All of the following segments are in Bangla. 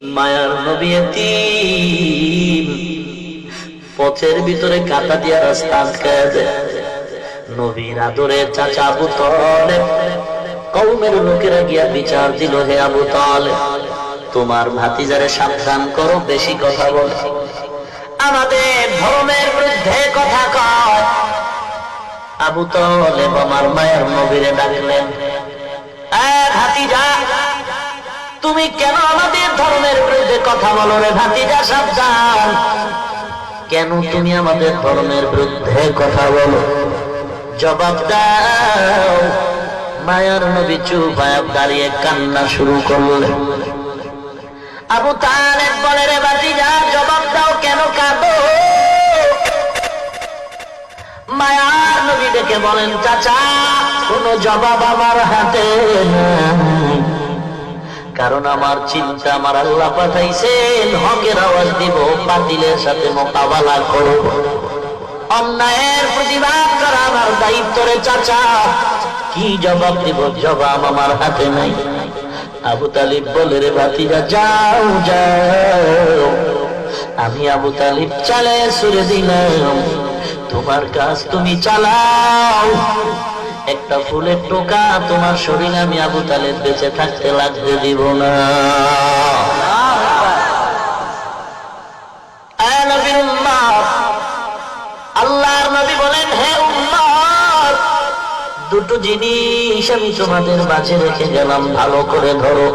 মায়ার নবী এতিম, পথের ভিতরে কাঁটা দিয়া রাস্তা আটকায় দেয়। নবীর আদরে চাচা আবু তালেব কওমের লোকেরা গিয়া বিচার দিল, হে আবু তালেব, তোমার ভাতিজারে সাবধান করো, বেশি কথা বলে, আমাদের ধর্মের বিরুদ্ধে কথা কয়। আবু তালেব আমার মায়ের নবীরে ডাকলেন, ভাতিজা, তুমি কেন আমাদের ধর্মের বিরুদ্ধে কথা বলো রে ভাতিজা, সাবধান, কেন তুমি আমাদের ধর্মের বিরুদ্ধে কথা বলো, জবাব দাও। মায়ার নবী চুপ হয়ে দাঁড়িয়ে কান্না শুরু করলেন। আবু তালেব বলে, রে ভাতিজা, জবাব দাও, কেন কাঁদো? মায়ার নবী ডেকে বলেন, চাচা, কোন জবাব আমার হাতে নাই, কারণ আমার চিন্তা আমার আল্লাহ পাঠাইছেন হকের আওয়াজ দিব, বাতিলের সাথে মোকাবেলা করব, অন্যায়ের প্রতিবাদ করা আমার দায়িত্ব রে চাচা, কি জবাব দিব? জবাব আমার হাতে নাই। আবু তালিব বলে, রে ভাতিজা, যাও যাও, আমি আবু তালিব চালে সুরে দিলাম, তোমার কাজ তুমি চালাও, একটা ফুলের টোকা তোমার শরীরে আমি আবু তালেব বেঁচে থাকতে লাগতে দিব না। আল্লাহর নবী বলেন, হে উম্মত, দুটো জিনিস আমি তোমাদের মাঝে রেখে গেলাম, ভালো করে ধরো,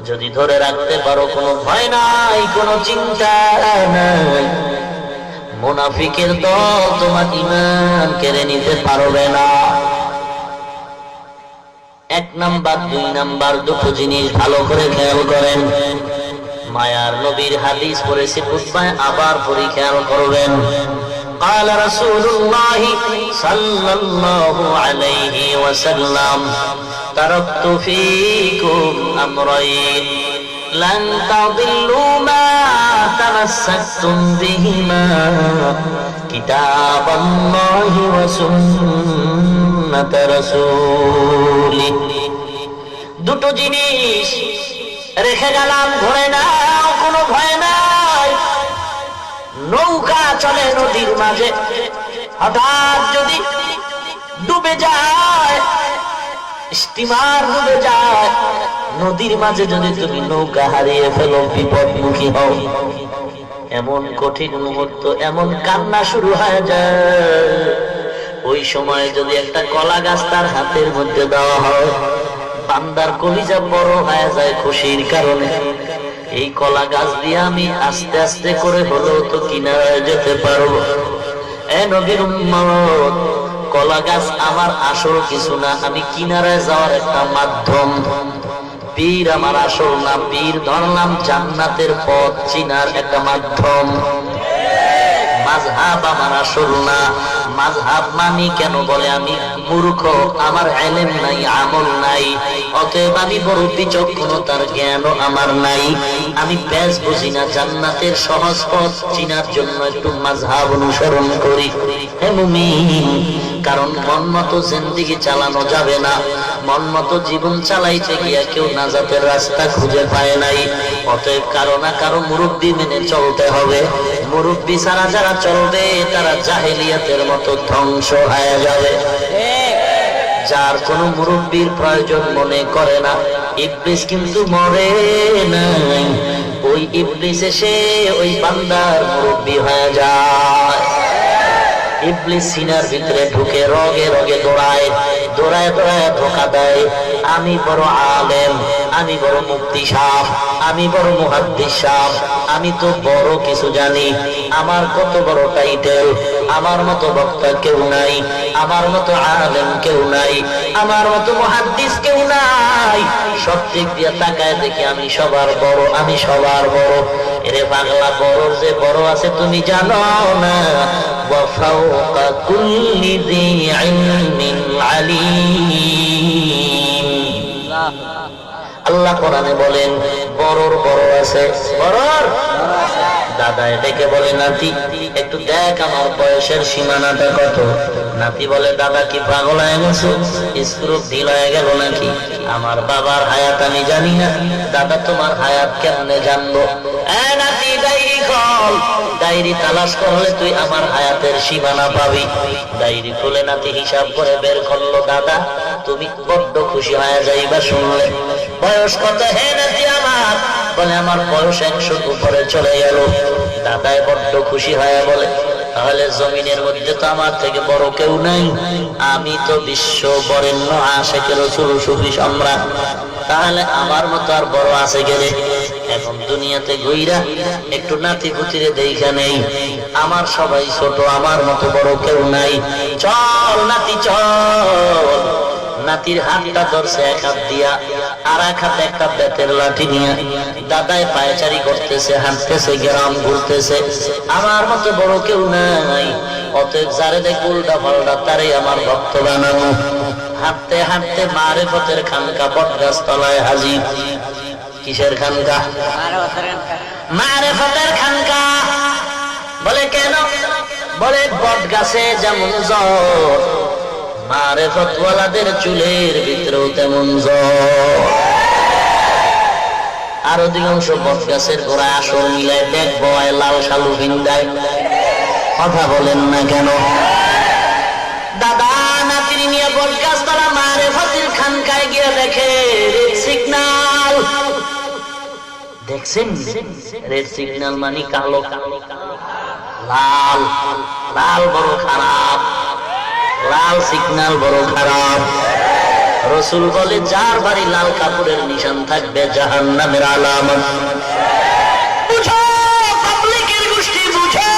যদি ধরে রাখতে পারো কোনো ভয় নাই, কোনো চিন্তা নাই, মুনাফিকের দল তোমার ঈমান কেড়ে নিতে পারবে না। এক নাম্বার, দুই নাম্বার, দুটো জিনিস ভালো করে খেয়াল করেন। মায়ার নবীর হাদিস পড়েছি খুতবায়, আবার পড়ি, খেয়াল করবেন। قال رسول الله صلى الله عليه وسلم تركت فيكم أمرين لن تضلوا ما تمسكتم بهما كتاب الله وسنة رسوله। দুটো জিনিস রেখে গেলাম, ধরে নাও, কোনো ভয় নাই। নৌকা চলে নদীর মাঝে, হঠাৎ যদি ডুবে যায়, স্টিমার ডুবে যায়, নদীর মাঝে যদি তুমি নৌকা হারিয়ে ফেলো, বিপদমুখী হও, এমন কঠিন মুহূর্ত, এমন কান্না শুরু হয়ে যায়, ওই সময় যদি একটা কলা গাছ তার হাতের মধ্যে দেওয়া হয়, বান্দার কলিজা বড় হয়ে যায় খুশির কারণে। এই কলা গাছ দিয়ে আমি আস্তে আস্তে করে হলেও তো কিনারায় যেতে পারবো। এ নবীর উম্মত, কলা গাছ আমার আসল কিছু না, আমি কিনারায় যাওয়ার একটা মাধ্যম। পীর আমার আসল না, পীর ধরলাম জান্নাতের পথ চিনার একটা মাধ্যম। মাযহাব আমার আসল না, মাযহাব মানি কেন বলে আমি মূর্খ, আমার ইলম নাই, আমল নাই, অতএব আমি বড় বিচক্ষণতার জ্ঞানও আমার নাই, আমি পেশ বুঝি না, জান্নাতের সহজ পথ চিনার জন্য একটু মাযহাব অনুসরণ করি। হে মুমিন, কারণ মন মতো জিন্দেগি চালানো যাবে না, মন মতো জীবন চালাইতে গিয়া কেউ নাজাতের রাস্তা খুঁজে পায় নাই, অতএব কারো না কারো মুরব্বি মেনে চলতে হবে। মুরব্বি ছাড়া যারা চলবে তারা জাহেলিয়াতের মতো ধ্বংস হয়ে যাবে। যার কোনো মুরব্বির প্রয়োজন মনে করে না, ইবলিস কিন্তু মরে নাই, ওই ইবলিস এসে ওই বান্দার মুরব্বি হয়ে যায়। ইবলিস সিনার ভিতরে ঢুকে রগে রগে দৌড়ায়, দৌড়ায় দৌড়ায় ধোঁকা দেয়, আমি বড় আলেম, আমি বড় মুফতি সাহেব, আমি বড় মুহাদ্দিস সাহেব, আমি তো বড় কিছু জানি, আমার কত বড় টাইটেল, আমার মতো বক্তা কেউ নাই, আমার মতো আলেম কেউ নাই, আমার মতো মুহাদ্দিস কেউ নাই, সব দিক দিয়ে তাকায় দেখি আমি সবার বড়, আমি সবার বড়। এরে পাগলা, বড় যে বড় আছে তুমি জানো না, وفوق كل ذي علم عليم। আল্লাহ কোরআনে বলেন, বড়র বড় আছে, বড়র দাদায় ডেকে বলে, নাতি একটু দেখ আমার বয়সের সীমানাটা কত। নাতি বলে, দাদা কি পাগল হয়ে গেছে, স্ক্রু ঢিল হয়ে গেল নাকি? আমার বাবার হায়াত আমি জানি না, দাদা তোমার হায়াত কেমনে জানবো? নাতি ডায়েরি খোল, ডায়েরি তালাশ করলে তুই আমার হায়াতের সীমানা পাবি। ডায়েরি খুলে নাতি হিসাব করে বের করলো। দাদা তুমি বড্ড খুশি হয়ে যাইবা শুনলে। বয়স কত হে নাতি আমার? বলে, আমার বয়স 100 উপরে চলে গেল। দাদায় বড্ড খুশি হয়ে বলে, তাহলে জমিনের মধ্যে তো আমার থেকে বড় কেউ নাই, আমি তো বিশ্ব বরেণ্য আশিক রাসূল সুফি সম্রাট, তাহলে আমার মতো আর বড় আছে গেলে? এখন দুনিয়াতে ঘুইরা একটু নাতি পুতিরে দেখা নেই, আমার সবাই ছোট, আমার মতো বড় কেউ নাই। চল নাতি চল। নাতির হাতটা ধরছে এক হাত দিয়া, আর এক হাতে একটা বেতের লাঠি নিয়ে। দাদায় পায়চারি করতেছে, হাঁটতেছে, গ্রাম ঘুরতেছে, আমার মতো বড় কেউ নাই, অতএব যারে দেখ উল্টা পাল্টা তারে আমার ভক্ত বানানো। হাঁটতে হাঁটতে মারেফতের খানকা বটগাছ তলায় হাজির। কিসের খানকা? মারেফতের খানকা। বলে কেন? বলে বটগাছে যেমন জ্বর, মারেফতওয়ালাদের চুলের ভিতরেও তেমন জ্বর। আর অধিকাংশ বটগাছের গোড়ায় আসর মিলায় দেখবো লাল শালু ভিন্দায়। কথা বলেন না কেন? দাদা নাতির নিয়ে বটগাছ তলা মারেফতের খানকায় গিয়ে দেখে রেড সিগন্যাল। দেখছেন রেড সিগন্যাল মানে কালো, লাল লাল বড় খারাপ, লাল সিগন্যাল বড় খারাপ। রাসূল বলে, যার বাড়ি লাল কাপড়ের নিশান থাকবে জাহান্নামের আলামত। বুঝো পাবলিকের গোষ্ঠী, বুঝো।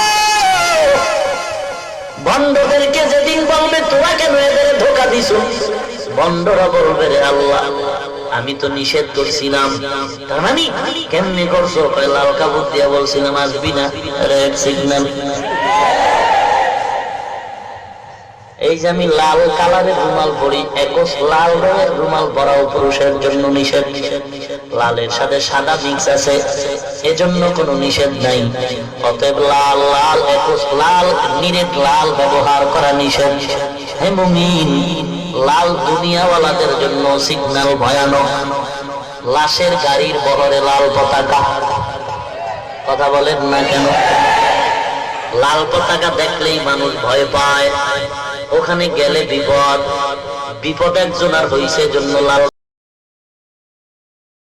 বন্ধদেরকে যেদিন বলবে তোরা কেন এদের ধোঁকা দিছো, বন্ধরা বলবে, রে আল্লাহ আমি তো নিষেধ করছিলাম। তার মানে কেমনে করছো? লাল কাপড় দিয়া বলছিলাম আসবি না, রেড সিগন্যাল। এই যে আমি লাল কালারের রুমাল পরি, একশ লাল রঙের রুমাল পরাও পুরুষের জন্য নিষেধ। লালের সাথে সাদা মিক্স আছে, এজন্য কোনো নিষেধ নাই। অতএব লাল লাল একশ লাল নিরেট লাল ব্যবহার করা নিষেধ। হে মুমিন, লাল দুনিয়াওয়ালাদের জন্য সিগন্যাল ভয়ানক। লাশের গাড়ির বহরে লাল পতাকা। কথা বলেন না কেন? লাল পতাকা দেখলেই মানুষ ভয় পায়, ওখানে গেলে বিপদ। বিপদ একজন আর হইছে জন্য লাল